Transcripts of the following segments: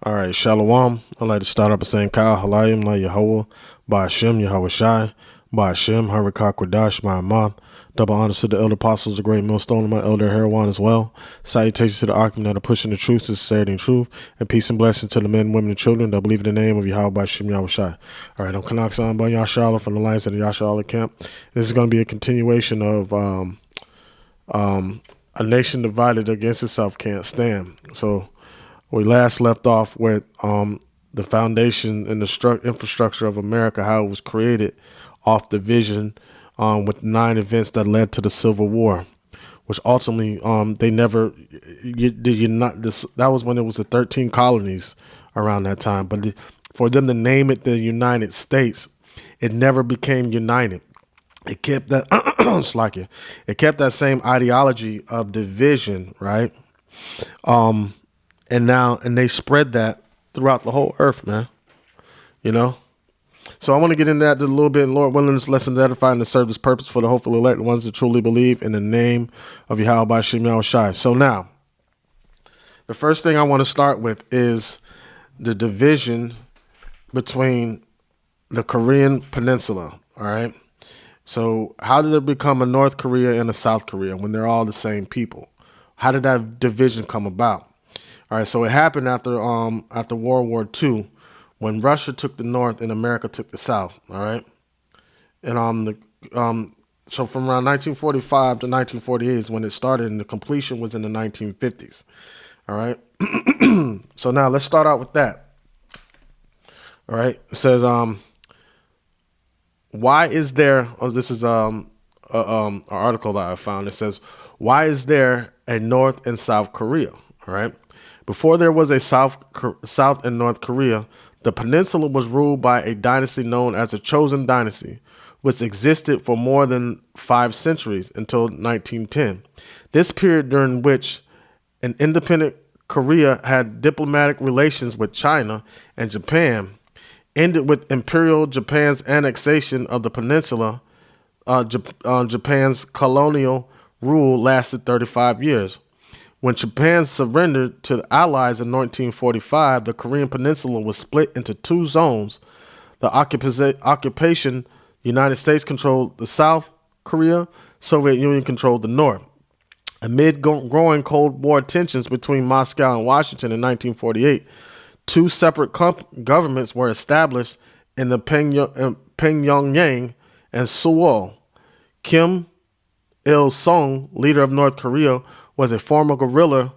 All right, Shalom. I'd like to start up by saying Kyle Halayim La Yahweh, Ba'ashem Yahweh Shai, Ba'ashem Harikah Kodash Ma'amah. Double honors to the elder apostles, the great millstone, and my elder Heroin as well. Salutations to the argument that are pushing the truth, sincerity, and truth. And peace and blessings to the men, women, and children that believe in the name of Yahweh Ba'ashem Yahweh Shai. All right, I'm Kanaksan Ba Yashala from the Lions of the Yashala camp. This is going to be a continuation of A Nation Divided Against Itself Can't Stand. So, we last left off with the foundation and the infrastructure of America, how it was created off the vision with 9 events that led to the Civil War, which ultimately they never that was when it was the 13 colonies around that time. But for them to name it the United States, it never became united. It kept that it kept that same ideology of division, right? And they spread that throughout the whole earth, man. You know? So I want to get into that a little bit. Lord willing, this lesson to edify and to serve this purpose for the hopeful elect, the ones that truly believe in the name of Yahweh Ba'ashem Yahweh Shai. So now, the first thing I want to start with is the division between the Korean Peninsula, all right? So how did there become a North Korea and a South Korea when they're all the same people? How did that division come about? All right, so it happened after World War II, when Russia took the North and America took the South. All right, and so from around 1945 to 1948 is when it started, and the completion was in the 1950s. All right, so now let's start out with that. All right, it says why is there? Oh, this is an article that I found. It says, why is there a North and South Korea? All right. Before there was a South and North Korea, the peninsula was ruled by a dynasty known as the Chosen Dynasty, which existed for more than 5 centuries until 1910. This period during which an independent Korea had diplomatic relations with China and Japan ended with Imperial Japan's annexation of the peninsula. Japan's colonial rule lasted 35 years. When Japan surrendered to the Allies in 1945, the Korean Peninsula was split into 2 zones. The occupation, United States controlled the South Korea, Soviet Union controlled the North. Amid growing Cold War tensions between Moscow and Washington in 1948, 2 separate governments were established in the Pyongyang and Seoul. Kim Il-sung, leader of North Korea, was a former guerrilla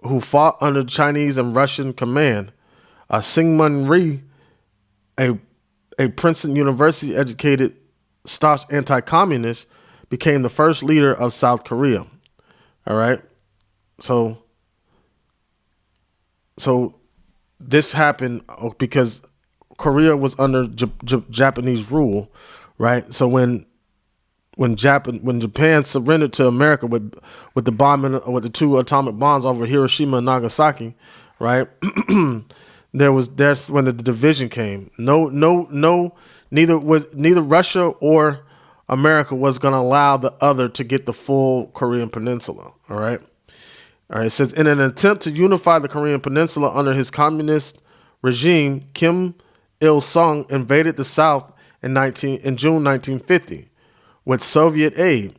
who fought under Chinese and Russian command. Syngman Rhee, a Princeton University educated staunch anti-communist, became the first leader of South Korea. All right. So this happened because Korea was under Japanese rule, right? So when Japan surrendered to America with the bombing with the 2 atomic bombs over Hiroshima and Nagasaki, right? That's when the division came. Neither Russia or America was going to allow the other to get the full Korean Peninsula. All right. It says, in an attempt to unify the Korean Peninsula under his communist regime, Kim Il-sung invaded the South in June 1950. With Soviet aid.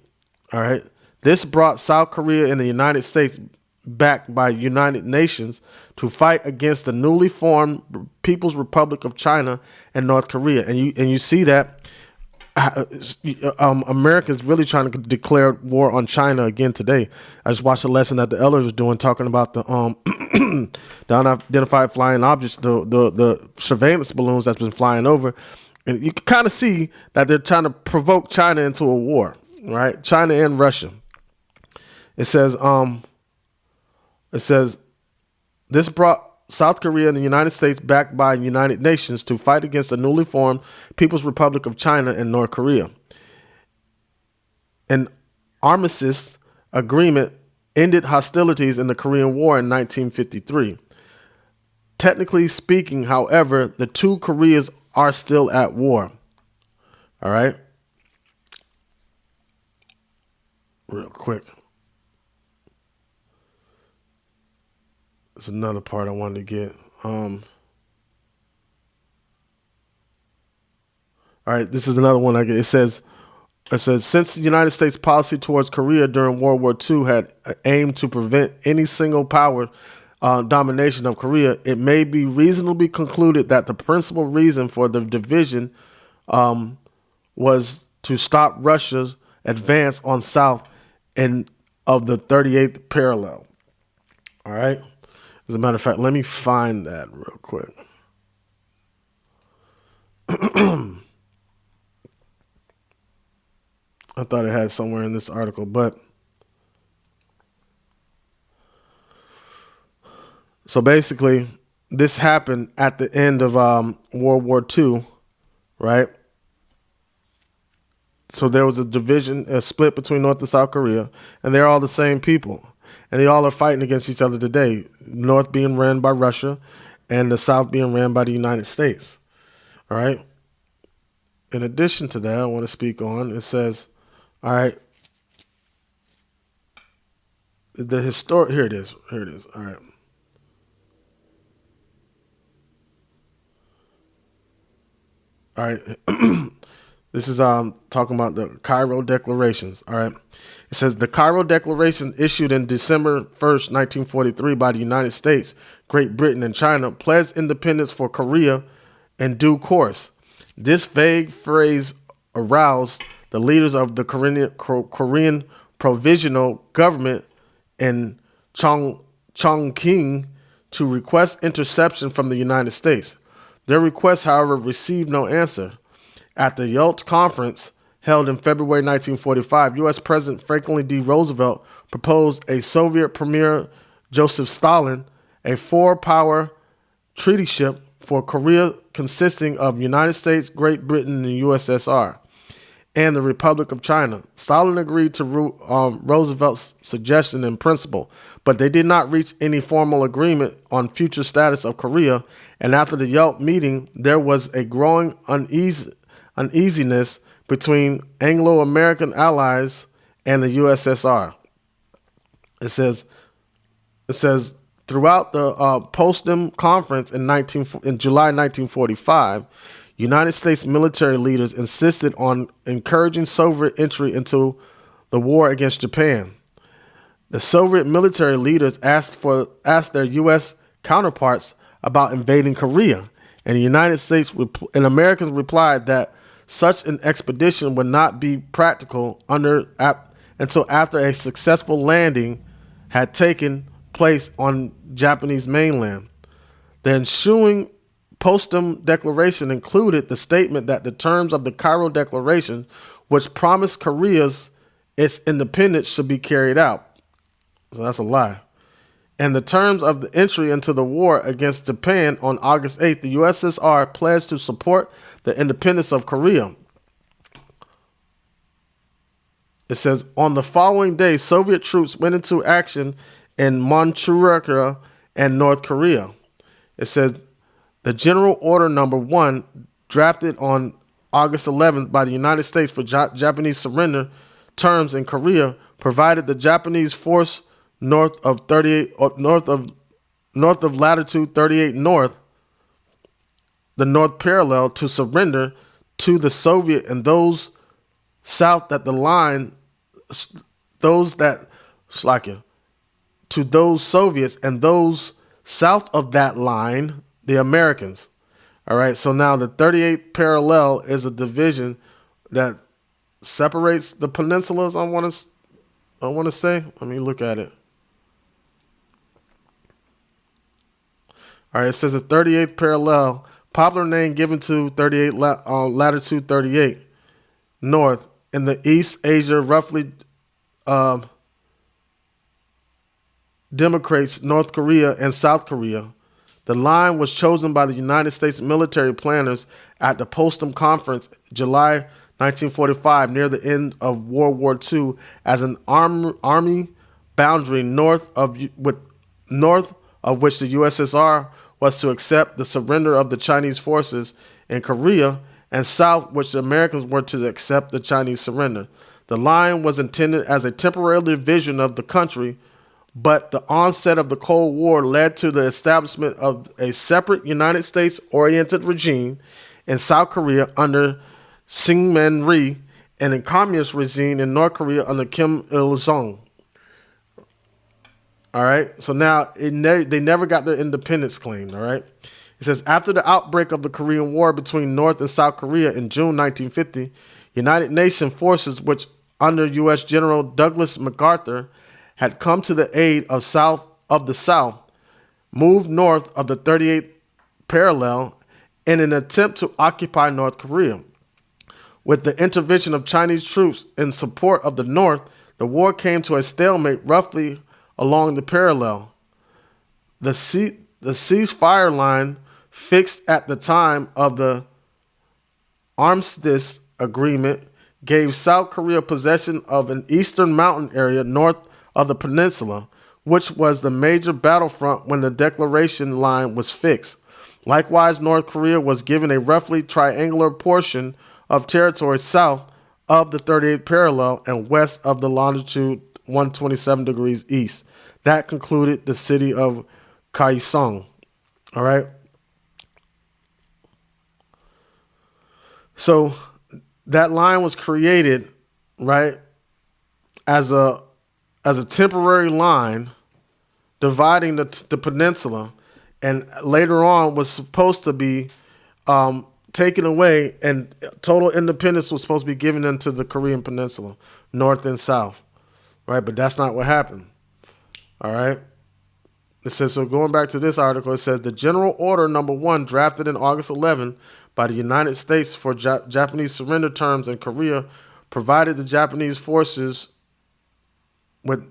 All right. This brought South Korea and the United States, backed by United Nations, to fight against the newly formed People's Republic of China and North Korea. And you see that America is really trying to declare war on China again today. I just watched a lesson that the elders was doing, talking about the the unidentified flying objects, the surveillance balloons that's been flying over. And you can kind of see that they're trying to provoke China into a war, right? China and Russia. It says this brought South Korea and the United States, backed by United Nations, to fight against the newly formed People's Republic of China and North Korea. An armistice agreement ended hostilities in the Korean War in 1953. Technically speaking, however, the 2 Koreas are still at war. All right. Real quick. There's another part I wanted to get. All right, this is another one I get. It says, since the United States policy towards Korea during World War II had aimed to prevent any single power domination of Korea, it may be reasonably concluded that the principal reason for the division was to stop Russia's advance on south and of the 38th parallel. All right. As a matter of fact, let me find that real quick. I thought it had somewhere in this article, but so basically, this happened at the end of World War II, right? So there was a division, a split between North and South Korea, and they're all the same people. And they all are fighting against each other today. North being ran by Russia and the South being ran by the United States. All right. In addition to that, I want to speak on, it says, all right, here it is. All right. All right. This is talking about the Cairo Declarations. All right. It says the Cairo Declaration issued in December 1st, 1943 by the United States, Great Britain, and China pledged independence for Korea in due course. This vague phrase aroused the leaders of the Korean Provisional Government in Chongqing to request interception from the United States. Their request, however, received no answer. At the Yalta Conference held in February 1945, U.S. President Franklin D. Roosevelt proposed a Soviet Premier Joseph Stalin a four-power treatyship for Korea consisting of United States, Great Britain, and the USSR, and the Republic of China. Stalin agreed to Roosevelt's suggestion in principle, but they did not reach any formal agreement on future status of Korea, and after the Yalta meeting, there was a growing uneasiness between Anglo-American allies and the USSR. It says throughout the Potsdam Conference in July 1945, United States military leaders insisted on encouraging Soviet entry into the war against Japan. The Soviet military leaders asked their U.S. counterparts about invading Korea, and the United States and Americans replied that such an expedition would not be practical until after a successful landing had taken place on Japanese mainland. The ensuing Potsdam Declaration included the statement that the terms of the Cairo Declaration, which promised its independence, should be carried out. So that's a lie. And the terms of the entry into the war against Japan on August 8th, the USSR pledged to support the independence of Korea. It says, on the following day, Soviet troops went into action in Manchuria and North Korea. It says, the General Order Number 1, drafted on August 11th by the United States for Japanese surrender terms in Korea, provided the Japanese force north of latitude 38 north, the North parallel, to surrender to the Soviet and those south that the line, to those Soviets and those south of that line, the Americans. All right. So now the 38th parallel is a division that separates the peninsulas. I want to say. Let me look at it. All right. It says the 38th parallel, popular name given to latitude 38 north in the East Asia, roughly demarcates North Korea and South Korea. The line was chosen by the United States military planners at the Potsdam Conference, July 1945, near the end of World War II, as an army boundary north of which the USSR was to accept the surrender of the Chinese forces in Korea, and south, which the Americans were to accept the Chinese surrender. The line was intended as a temporary division of the country, but the onset of the Cold War led to the establishment of a separate United States-oriented regime in South Korea under Syngman Rhee and a communist regime in North Korea under Kim Il-sung. All right. So now they never got their independence claimed. All right. It says after the outbreak of the Korean War between North and South Korea in June 1950, United Nations forces, which under U.S. General Douglas MacArthur had come to the aid of the South, moved north of the 38th parallel in an attempt to occupy North Korea. With the intervention of Chinese troops in support of the North, the war came to a stalemate roughly along the parallel. The ceasefire line fixed at the time of the Armistice Agreement gave South Korea possession of an eastern mountain area north of the peninsula, which was the major battlefront when the declaration line was fixed. Likewise, North Korea was given a roughly triangular portion of territory south of the 38th parallel and west of the longitude 127 degrees east. That concluded the city of Kaesong. All right. So that line was created, right, as a temporary line dividing the peninsula, and later on was supposed to be taken away, and total independence was supposed to be given into the Korean Peninsula, north and south, right? But that's not what happened. All right. It says, so going back to this article, it says the General Order Number 1, drafted in August 11 by the United States for Japanese surrender terms in Korea, provided the Japanese forces with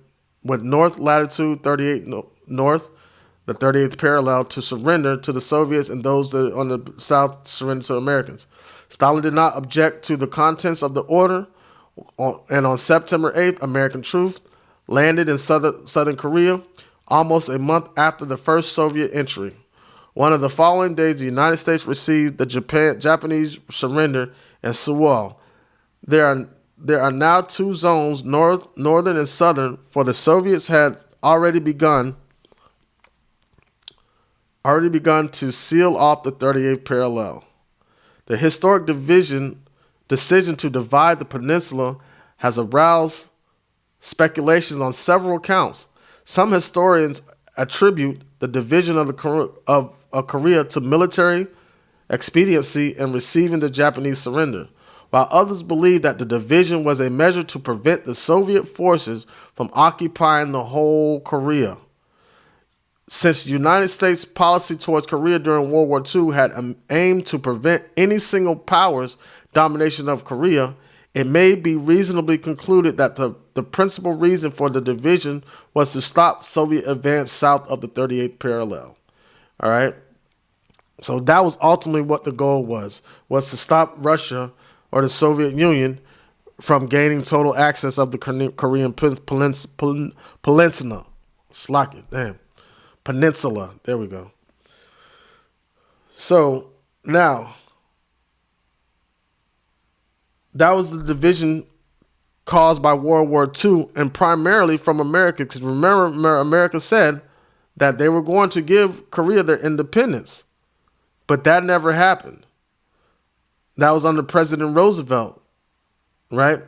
north latitude 38 north, the 38th parallel, to surrender to the Soviets, and those that on the south surrender to Americans. Stalin did not object to the contents of the order, and on September 8th, American troops landed in southern Korea, almost a month after the first Soviet entry. One of the following days, the United States received the Japanese surrender in Sewol. There are now two zones, northern and southern, for the Soviets had already begun to seal off the 38th parallel. The historic decision to divide the peninsula has aroused speculations on several counts. Some historians attribute the division of Korea to military expediency in receiving the Japanese surrender, while others believe that the division was a measure to prevent the Soviet forces from occupying the whole Korea. Since the United States policy towards Korea during World War II had aimed to prevent any single power's domination of Korea, it may be reasonably concluded that the principal reason for the division was to stop Soviet advance south of the 38th parallel. All right. So that was ultimately what the goal was to stop Russia or the Soviet Union from gaining total access of the Korean peninsula. Peninsula. There we go. So now, that was the division caused by World War II, and primarily from America, because remember, America said that they were going to give Korea their independence, but that never happened. That was under President Roosevelt, right?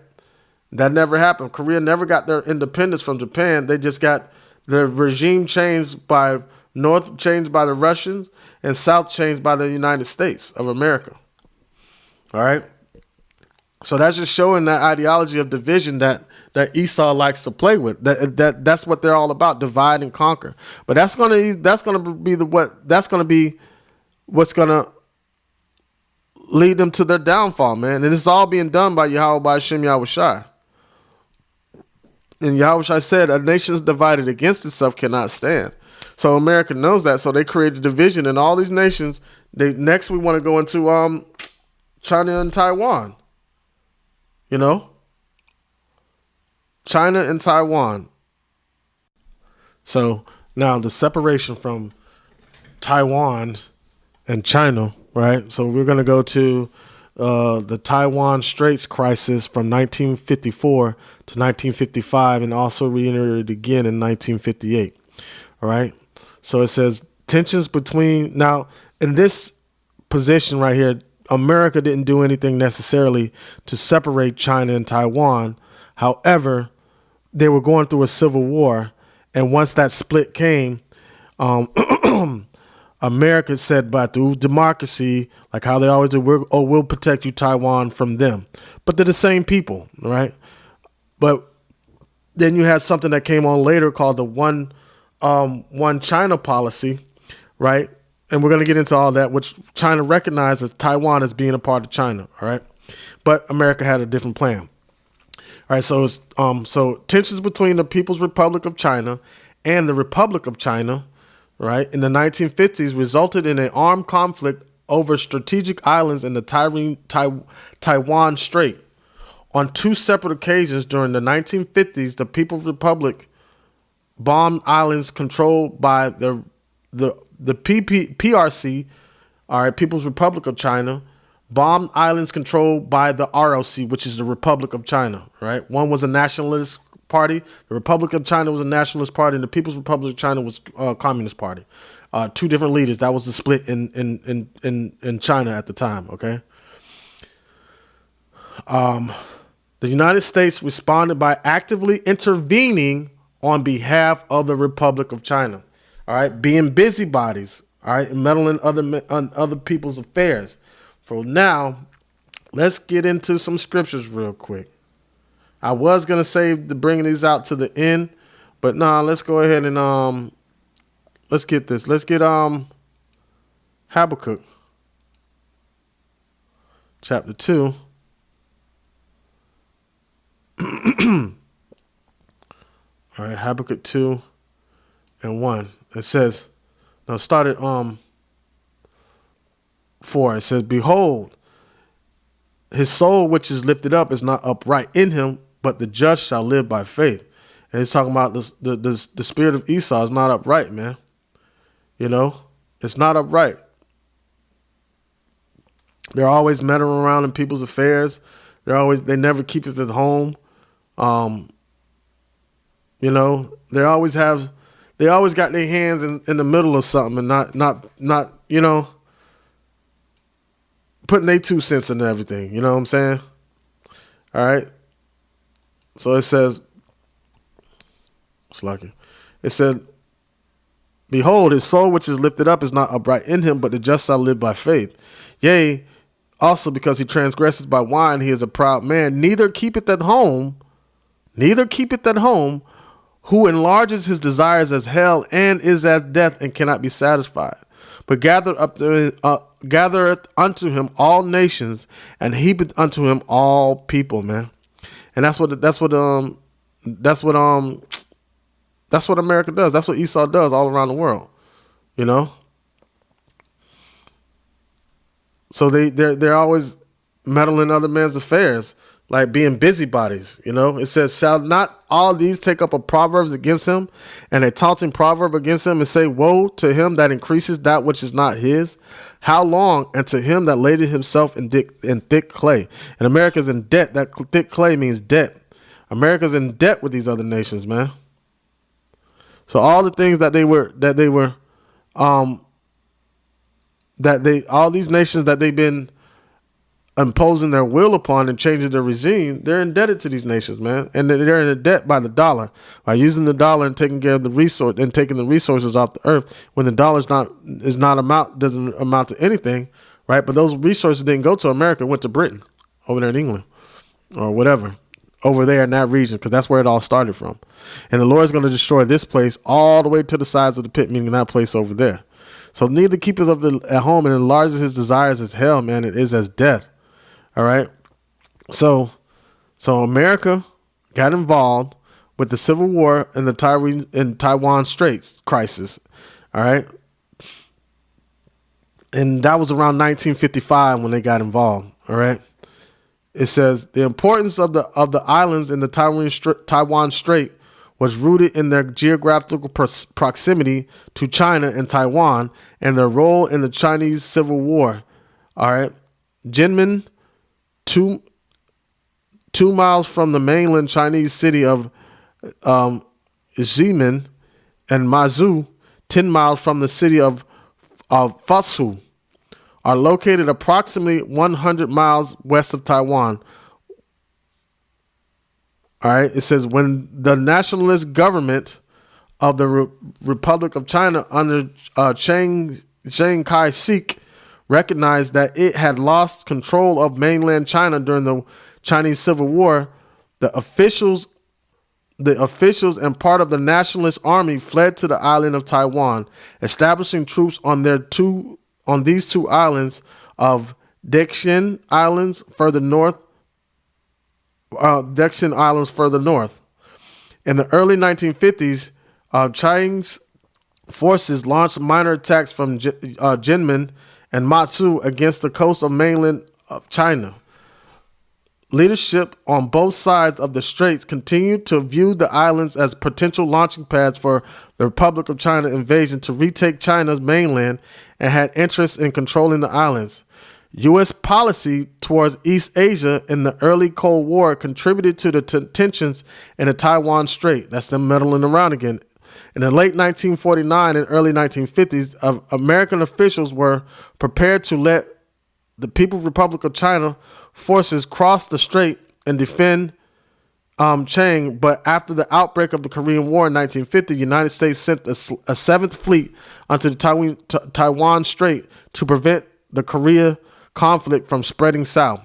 That never happened. Korea never got their independence from Japan. They just got their regime changed by North changed by the Russians and South changed by the United States of America. All right. So that's just showing that ideology of division that Esau likes to play with. That's what they're all about, divide and conquer. But that's gonna be what's gonna lead them to their downfall, man. And it's all being done by Yahweh by Hashem Yahushai. And Yahushua said, a nation divided against itself cannot stand. So America knows that. So they created division in all these nations. Next, we want to go into China and Taiwan. You know? China and Taiwan. So now the separation from Taiwan and China, right? So we're going to go to the Taiwan Straits crisis from 1954 to 1955, and also reiterated again in 1958. All right. So it says tensions between, now in this position right here, America didn't do anything necessarily to separate China and Taiwan. However, they were going through a civil war. And once that split came, America said, but through democracy, like how they always do, we'll protect you, Taiwan, from them. But they're the same people, right? But then you had something that came on later called the one China policy, right? And we're going to get into all that, which China recognizes Taiwan as being a part of China, all right? But America had a different plan. All right, so it's, so tensions between the People's Republic of China and the Republic of China, right, in the 1950s resulted in an armed conflict over strategic islands in the Taiwan Strait. On two separate occasions during the 1950s, the People's Republic bombed islands controlled by the PRC, all right, People's Republic of China, bombed islands controlled by the ROC, which is the Republic of China, right? One was a nationalist party. The Republic of China was a nationalist party, and the People's Republic of China was a communist party. Two different leaders. That was the split in China at the time, okay? The United States responded by actively intervening on behalf of the Republic of China, all right? Being busybodies, all right? And meddling on other people's affairs. For now, let's get into some scriptures real quick. I was going to save the bringing these out to the end, but nah, let's go ahead and let's get this. Let's get Habakkuk chapter 2. All right, Habakkuk 2 and 1. It says, now start at 4. It says, behold, his soul which is lifted up is not upright in him, but the just shall live by faith. And he's talking about the spirit of Esau is not upright, man. You know, it's not upright. They're always meddling around in people's affairs. They never keep it at home. You know, they always got their hands in the middle of something and not, you know, putting their 2 cents into everything. You know what I'm saying? All right. So it says, it said, behold, his soul which is lifted up is not upright in him, but the just shall live by faith. Yea, also because he transgresses by wine, he is a proud man, neither keepeth at home, who enlarges his desires as hell and is as death and cannot be satisfied. But gathereth unto him all nations and heapeth unto him all people, man. And that's what America does. That's what Esau does all around the world, you know. So they're always meddling in other men's affairs, like being busybodies, you know. It says, shall not all these take up a proverb against him and a taunting proverb against him and say, woe to him that increases that which is not his? How long? And to him that laded himself in thick clay. And America's in debt. That thick clay means debt. America's in debt with these other nations, man. So all the things all these nations that they've been imposing their will upon and changing their regime, they're indebted to these nations, man. And they're in a debt by the dollar, by using the dollar and taking care of the resource and taking the resources off the earth when the dollar doesn't amount to anything, right? But those resources didn't go to America, it went to Britain over there in England or whatever, over there in that region, because that's where it all started from. And the Lord is going to destroy this place all the way to the sides of the pit, meaning that place over there. So neither keepeth at home and enlarges his desires as hell, man. It is as death. All right. So America got involved with the Civil War and the Taiwan Straits crisis. All right. And that was around 1955 when they got involved. All right. It says the importance of the islands in the Taiwan Strait was rooted in their geographical proximity to China and Taiwan and their role in the Chinese Civil War. All right. Jinmen two 2 miles from the mainland Chinese city of Ximen, and Mazu, 10 miles from the city of Fusu, are located approximately 100 miles west of Taiwan. All right. It says when the nationalist government of the Republic of China under Chiang Kai-shek recognized that it had lost control of mainland China during the Chinese Civil War, the officials and part of the nationalist army fled to the island of Taiwan, establishing troops on these two islands of Dexian Islands further north. In the early 1950s, Chiang's forces launched minor attacks from Jinmen and Matsu against the coast of mainland China. Leadership on both sides of the straits continued to view the islands as potential launching pads for the Republic of China invasion to retake China's mainland and had interest in controlling the islands. U.S. policy towards East Asia in the early Cold War contributed to the tensions in the Taiwan Strait. That's them meddling around again. In the late 1949 and early 1950s, American officials were prepared to let the People's Republic of China forces cross the strait and defend Chiang, but after the outbreak of the Korean War in 1950, the United States sent a seventh fleet onto the Taiwan Strait to prevent the Korea conflict from spreading south.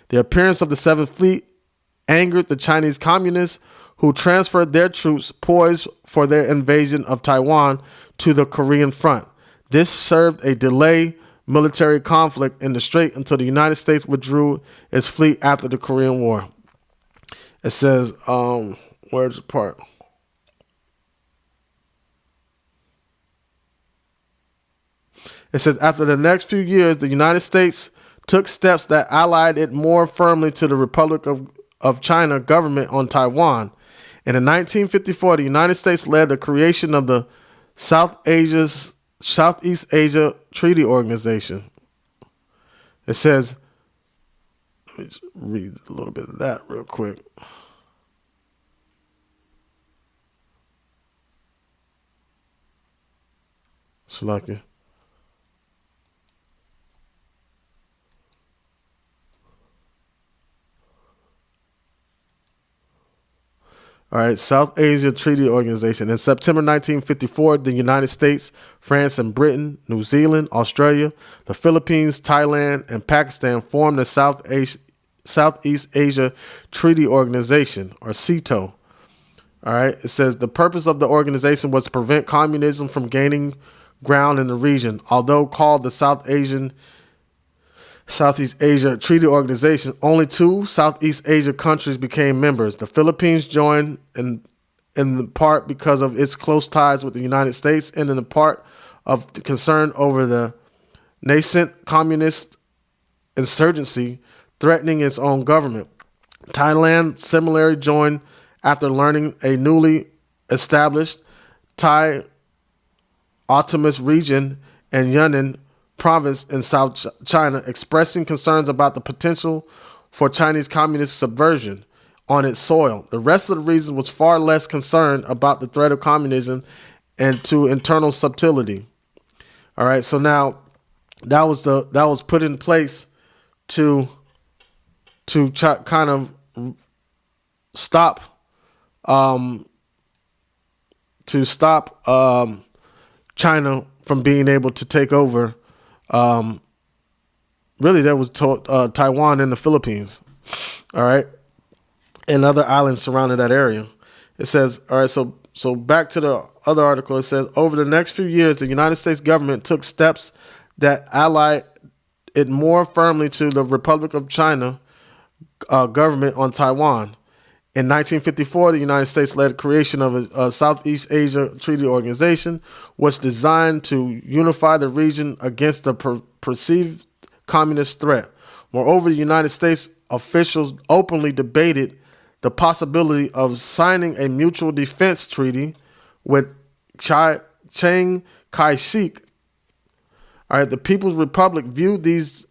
The appearance of the seventh fleet angered the Chinese communists, who transferred their troops poised for their invasion of Taiwan to the Korean front. This served a delay military conflict in the strait until the United States withdrew its fleet after the Korean War. It says, where's the part? It says, after the next few years, the United States took steps that allied it more firmly to the Republic of China government on Taiwan. In 1954, the United States led the creation of the Southeast Asia Treaty Organization. It says, let me just read a little bit of that real quick. Shalakia. All right, South Asia Treaty Organization. In September 1954, the United States, France, and Britain, New Zealand, Australia, the Philippines, Thailand, and Pakistan formed the Southeast Asia Treaty Organization, or SEATO. All right, it says the purpose of the organization was to prevent communism from gaining ground in the region. Although called the Southeast Asia Treaty Organization, only 2 Southeast Asia countries became members. The Philippines joined in part because of its close ties with the United States and in part of the concern over the nascent communist insurgency threatening its own government. Thailand similarly joined after learning a newly established Thai Autonomous Region and Yunnan province in South China, expressing concerns about the potential for Chinese communist subversion on its soil. The rest of the region was far less concerned about the threat of communism and to internal subtlety. All right, so now that was put in place to kind of stop China from being able to take over. Really, that was Taiwan and the Philippines, all right, and other islands surrounding that area. It says, all right, so back to the other article. It says, over the next few years, the United States government took steps that allied it more firmly to the Republic of China government on Taiwan. In 1954, the United States led the creation of a Southeast Asia Treaty Organization, which designed to unify the region against the perceived communist threat. Moreover, the United States officials openly debated the possibility of signing a mutual defense treaty with Chiang Kai-shek. All right, the People's Republic viewed these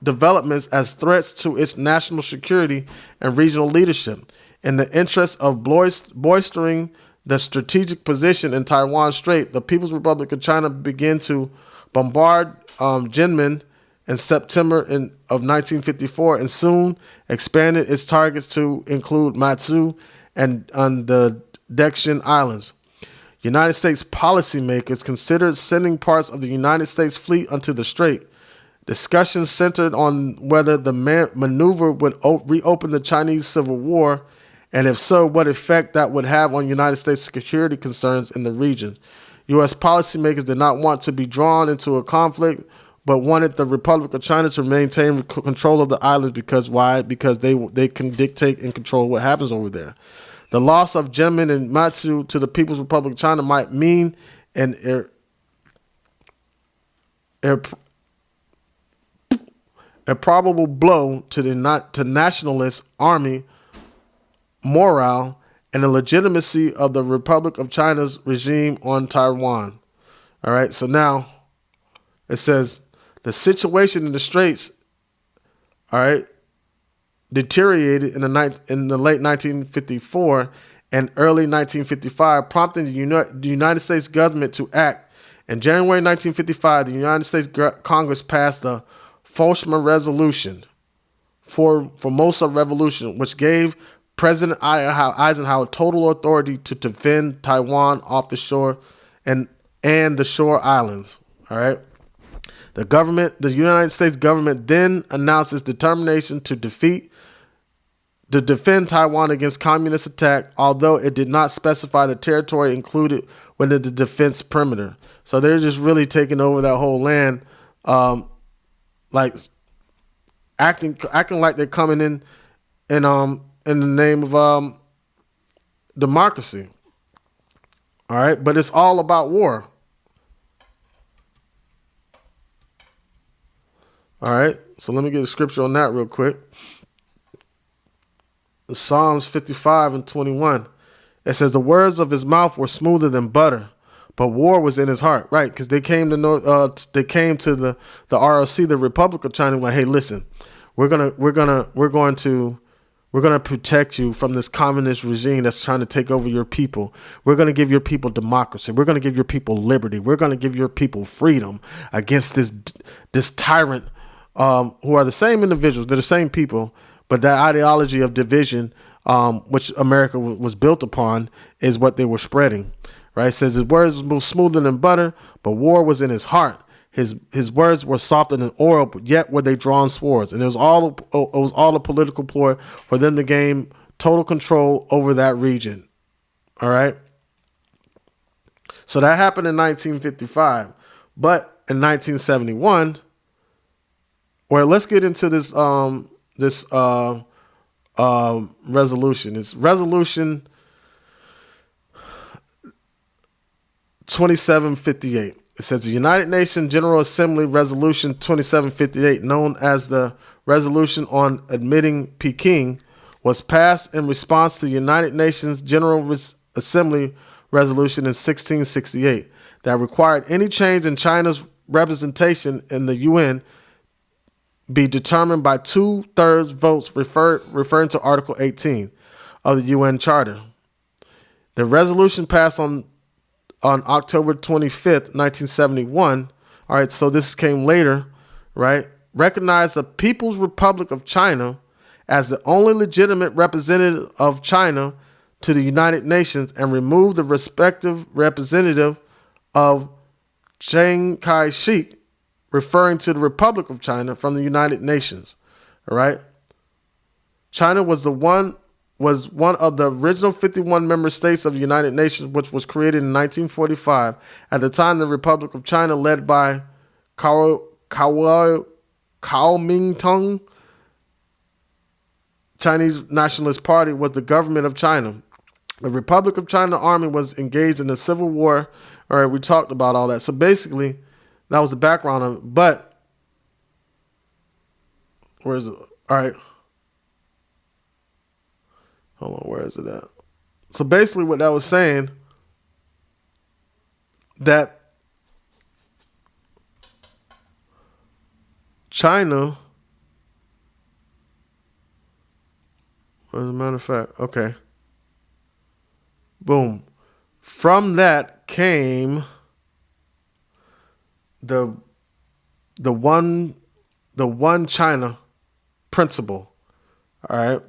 developments as threats to its national security and regional leadership. In the interest of bolstering the strategic position in Taiwan Strait, the People's Republic of China began to bombard Jinmen in September of 1954 and soon expanded its targets to include Matsu and on the Dekshin Islands. United States policymakers considered sending parts of the United States fleet onto the strait. Discussions centered on whether the maneuver would reopen the Chinese Civil War, and if so, what effect that would have on United States security concerns in the region. U.S. policymakers did not want to be drawn into a conflict, but wanted the Republic of China to maintain control of the islands because why? Because they can dictate and control what happens over there. The loss of Jinmen and Matsu to the People's Republic of China might mean an probable blow to the nationalist army morale and the legitimacy of the Republic of China's regime on Taiwan. All right, so now it says the situation in the Straits, all right, deteriorated in the late 1954 and early 1955, prompting the United States government to act. In January 1955, the United States Congress passed the Formosa Resolution, Formosa Revolution, which gave President Eisenhower total authority to defend Taiwan off the shore and the shore islands. All right. The United States government then announced its determination to defend Taiwan against communist attack, although it did not specify the territory included within the defense perimeter. So they're just really taking over that whole land, like acting like they're coming in the name of democracy. All right, but it's all about war. All right, so let me get a scripture on that real quick. Psalms 55 and 21. It says, the words of his mouth were smoother than butter, but war was in his heart. Right, because they came to the ROC, the Republic of China, like, hey, listen, we're going to protect you from this communist regime that's trying to take over your people. We're going to give your people democracy. We're going to give your people liberty. We're going to give your people freedom against this tyrant, who are the same individuals. They're the same people, but that ideology of division, which America was built upon, is what they were spreading. Right? It says his words were smoother than butter, but war was in his heart. His words were softer than oil, but yet were they drawn swords. And it was all a political ploy for them to gain total control over that region. All right. So that happened in 1955, but in 1971, well, let's get into this resolution. It's resolution 2758. It says the United Nations General Assembly Resolution 2758, known as the Resolution on Admitting Peking, was passed in response to the United Nations General Assembly Resolution in 1668 that required any change in China's representation in the UN be determined by 2/3 votes, referring to Article 18 of the UN Charter. The resolution passed on October 25th, 1971. All right, so this came later, right? Recognized the People's Republic of China as the only legitimate representative of China to the United Nations and removed the respective representative of Chiang Kai-shek, referring to the Republic of China, from the United Nations. All right. China was one of the original 51 member states of the United Nations, which was created in 1945. At the time, the Republic of China, led by Kuomintang, Chinese Nationalist Party, was the government of China. The Republic of China Army was engaged in the Civil War. All right, we talked about all that. So basically, that was the background of it. But where is it? All right. Hold on, where is it at? So basically what that was saying, that China As a matter of fact, okay. Boom. From that came the the one the one China principle. All right,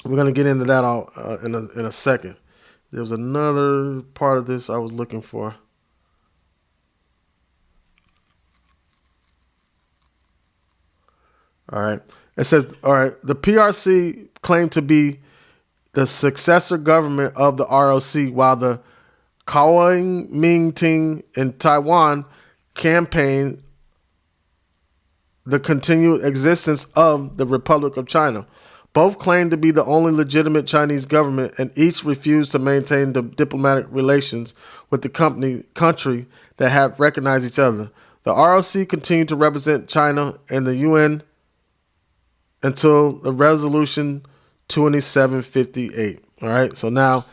we're gonna get into that all in a second. There was another part of this I was looking for. All right, it says, all right, the PRC claimed to be the successor government of the ROC, while the Kuomintang in Taiwan campaigned the continued existence of the Republic of China. Both claimed to be the only legitimate Chinese government, and each refused to maintain the diplomatic relations with the country that have recognized each other. The ROC continued to represent China in the UN until the resolution 2758. All right, so now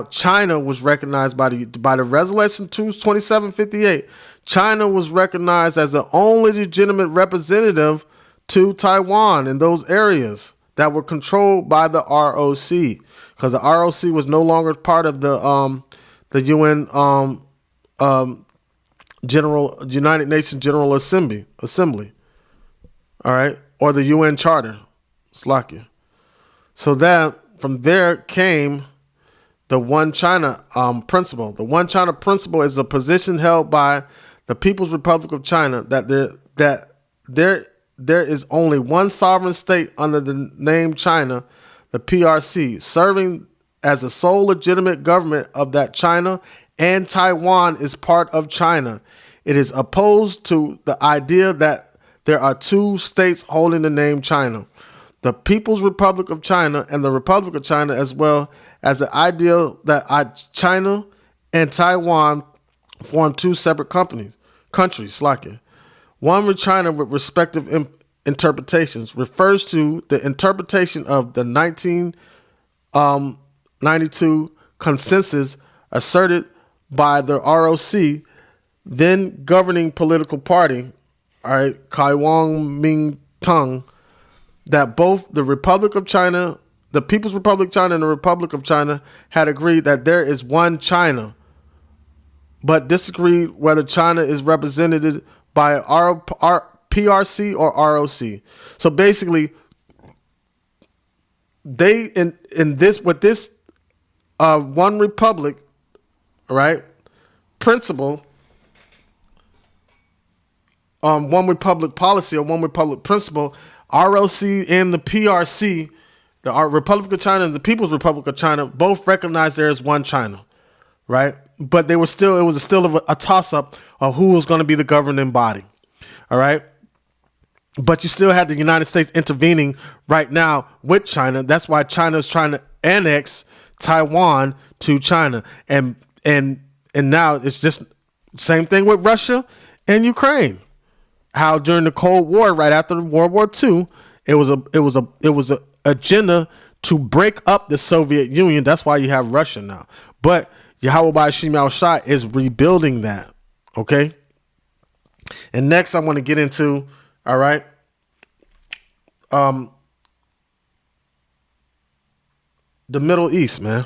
China was recognized by the resolution 2758. China was recognized as the only legitimate representative to Taiwan in those areas that were controlled by the ROC, because the ROC was no longer part of the UN United Nations General Assembly. All right, or the UN Charter. Slovakia. So that from there came the One China principle. The One China principle is a position held by the People's Republic of China that there is only one sovereign state under the name China, the PRC, serving as the sole legitimate government of that China, and Taiwan is part of China. It is opposed to the idea that there are two states holding the name China, the People's Republic of China and the Republic of China, as well as the idea that China and Taiwan form two separate countries. One with China with respective interpretations refers to the interpretation of the 1992 consensus asserted by the ROC, then governing political party, all right, Kuomintang, that both the Republic of China, the People's Republic of China, and the Republic of China had agreed that there is one China, but disagreed whether China is represented by PRC or ROC. So basically, they in this with this one republic, right, principle, one republic policy or one republic principle, ROC and the PRC, the Republic of China and the People's Republic of China, both recognize there is one China, right? But it was still a toss-up of who was going to be the governing body, all right? But you still had the United States intervening right now with China. That's why China is trying to annex Taiwan to China, and now it's just same thing with Russia and Ukraine. How during the Cold War, right after World War II, it was a agenda to break up the Soviet Union. That's why you have Russia now. But Yahweh Shimei Shai is rebuilding that. Okay. And next, I want to get into, all right, the Middle East, man.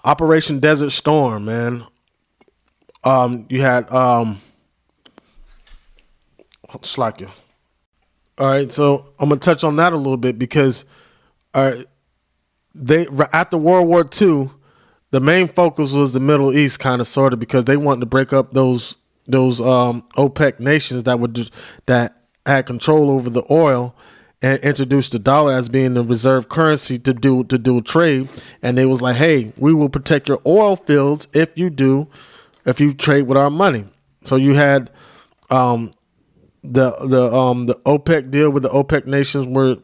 Operation Desert Storm, man. You had Slovakia. All right, so I'm gonna touch on that a little bit because, they after World War II, the main focus was the Middle East, kind of sort of, because they wanted to break up those OPEC nations that had control over the oil and introduce the dollar as being the reserve currency to do trade. And they was like, hey, we will protect your oil fields if you trade with our money. So you had the OPEC deal with the OPEC nations were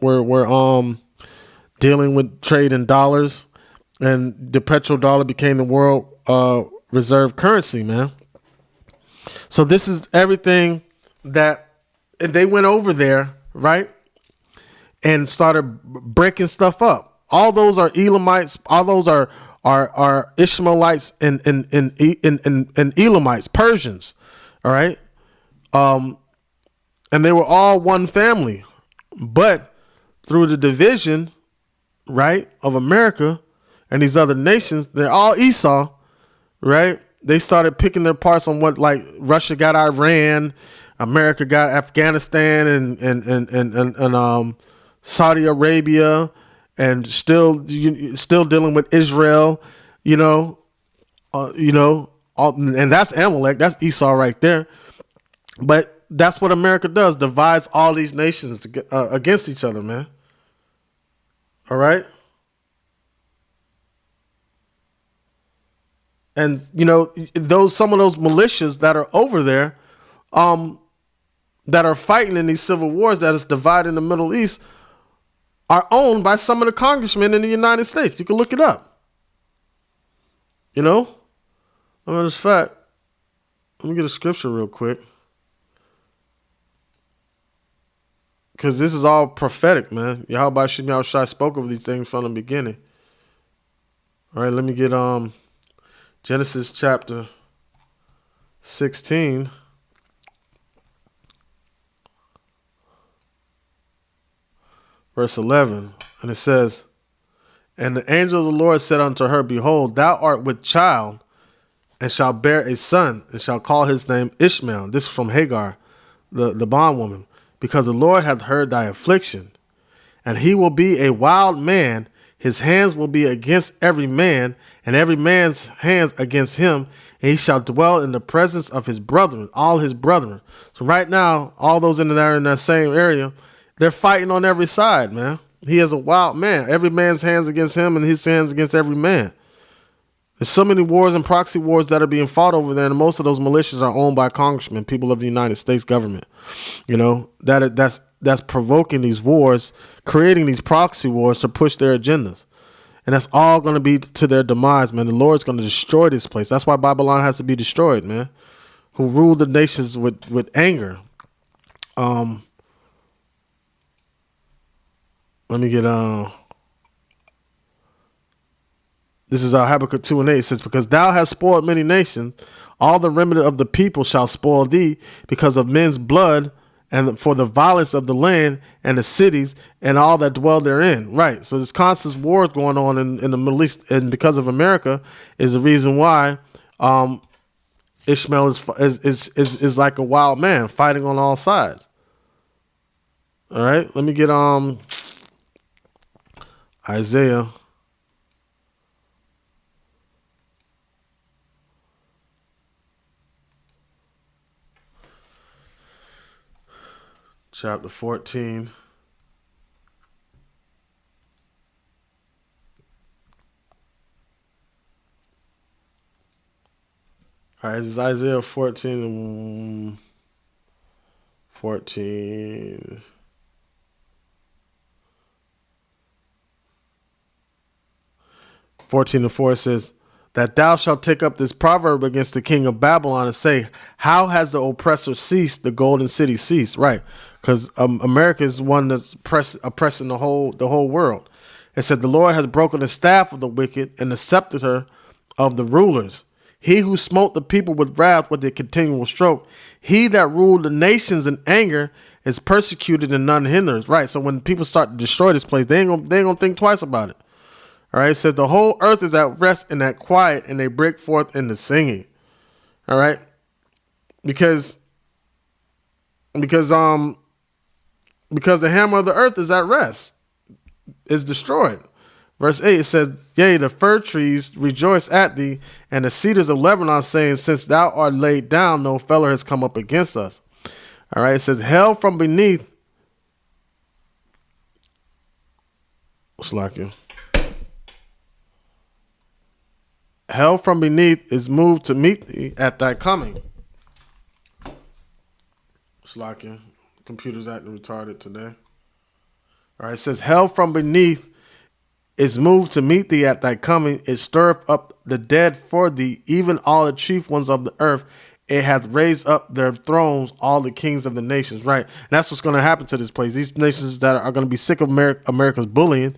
dealing with trade in dollars, and the petrodollar became the world reserve currency, man. So this is everything that, and they went over there, right, and started breaking stuff up. All those are Elamites. All those are Ishmaelites and Elamites, Persians. All right. And they were all one family, but through the division, right, of America and these other nations, they're all Esau, right? They started picking their parts on what, like, Russia got Iran, America got Afghanistan and Saudi Arabia, and still dealing with Israel, you know, and that's Amalek, that's Esau right there. But that's what America does, divides all these nations against each other, man. All right. And some of those militias that are over there, that are fighting in these civil wars that is dividing the Middle East, are owned by some of the congressmen in the United States. You can look it up. I mean, this fact. Let me get a scripture real quick, because this is all prophetic, man. Yahweh Shem Yahushai spoke of these things from the beginning. All right, let me get Genesis chapter 16. Verse 11. And it says, "And the angel of the Lord said unto her, Behold, thou art with child, and shalt bear a son, and shall call his name Ishmael." This is from Hagar, the bondwoman. "Because the Lord hath heard thy affliction. And he will be a wild man. His hands will be against every man, and every man's hands against him. And he shall dwell in the presence of his brethren," all his brethren. So right now, all those in that same area, they're fighting on every side, man. He is a wild man. Every man's hands against him, and his hands against every man. There's so many wars and proxy wars that are being fought over there, and most of those militias are owned by congressmen, people of the United States government. That's provoking these wars, creating these proxy wars to push their agendas. And that's all going to be to their demise, man. The Lord's going to destroy this place. That's why Babylon has to be destroyed, man. Who ruled the nations with anger. Let me get this is Habakkuk 2:8. It says, "Because thou hast spoiled many nations, all the remnant of the people shall spoil thee, because of men's blood, and for the violence of the land and the cities and all that dwell therein." Right. So there's constant wars going on in the Middle East, and because of America is the reason why Ishmael is like a wild man fighting on all sides. All right. Let me get Isaiah chapter 14. All right, this is Isaiah 14. 14. and 4 says, "That thou shalt take up this proverb against the king of Babylon and say, How has the oppressor ceased, the golden city ceased?" Right, because America is one that's oppressing the whole world. It said, "The Lord has broken the staff of the wicked and the scepter of the rulers. He who smote the people with wrath with a continual stroke. He that ruled the nations in anger is persecuted and none hinders." Right, so when people start to destroy this place, they ain't gonna think twice about it. All right, it says, "The whole earth is at rest and at quiet, and they break forth into singing." All right, because the hammer of the earth is at rest, is destroyed. Verse 8, it says, "Yea, the fir trees rejoice at thee, and the cedars of Lebanon, saying, Since thou art laid down, no feller has come up against us." All right, it says, "Hell from beneath." What's like you? "Hell from beneath is moved to meet thee at thy coming." Slacking. Computer's acting retarded today. All right, it says, "Hell from beneath is moved to meet thee at thy coming. It stirreth up the dead for thee, even all the chief ones of the earth. It hath raised up their thrones, all the kings of the nations." Right, and that's what's going to happen to this place. These nations that are going to be sick of America's bullying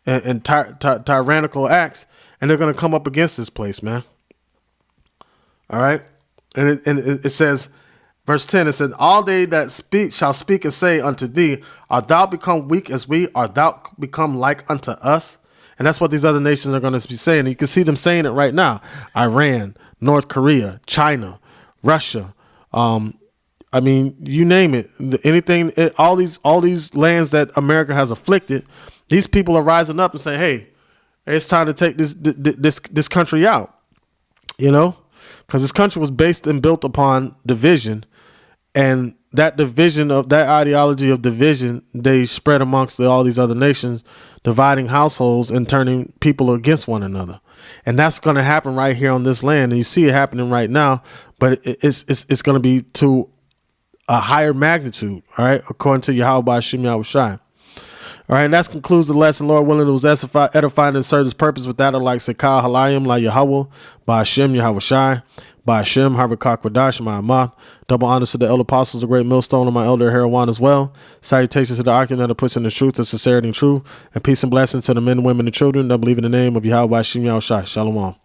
and tyrannical acts, and they're going to come up against this place, man. All right. And it says, Verse 10, it said, all they that speak shall speak and say unto thee, art thou become weak as we? Art thou become like unto us? And that's what these other nations are going to be saying. And you can see them saying it right now. Iran, North Korea, China, Russia. I mean, you name it. Anything, all these lands that America has afflicted, these people are rising up and saying, hey, it's time to take this country out. You know, because this country was based and built upon division. And that division of that ideology of division, they spread amongst all these other nations, dividing households and turning people against one another. And that's going to happen right here on this land. And you see it happening right now, but it's going to be to a higher magnitude. All right. According to Yahweh Hashem Yahushai. All right. And that concludes the lesson. Lord willing, it was edifying and served its purpose with that. Like Sekah Halayim, La Yahweh, by Hashem Yahushai. By Hashem, Harvard Kwadash, my Amath. Double honors to the elder apostles, the great millstone, and my elder Herawan as well. Salutations to the argument that are pushing the truth, the sincerity, and truth. And peace and blessings to the men, women, and children that believe in the name of Yahweh Hashem Yahushai. Shalom.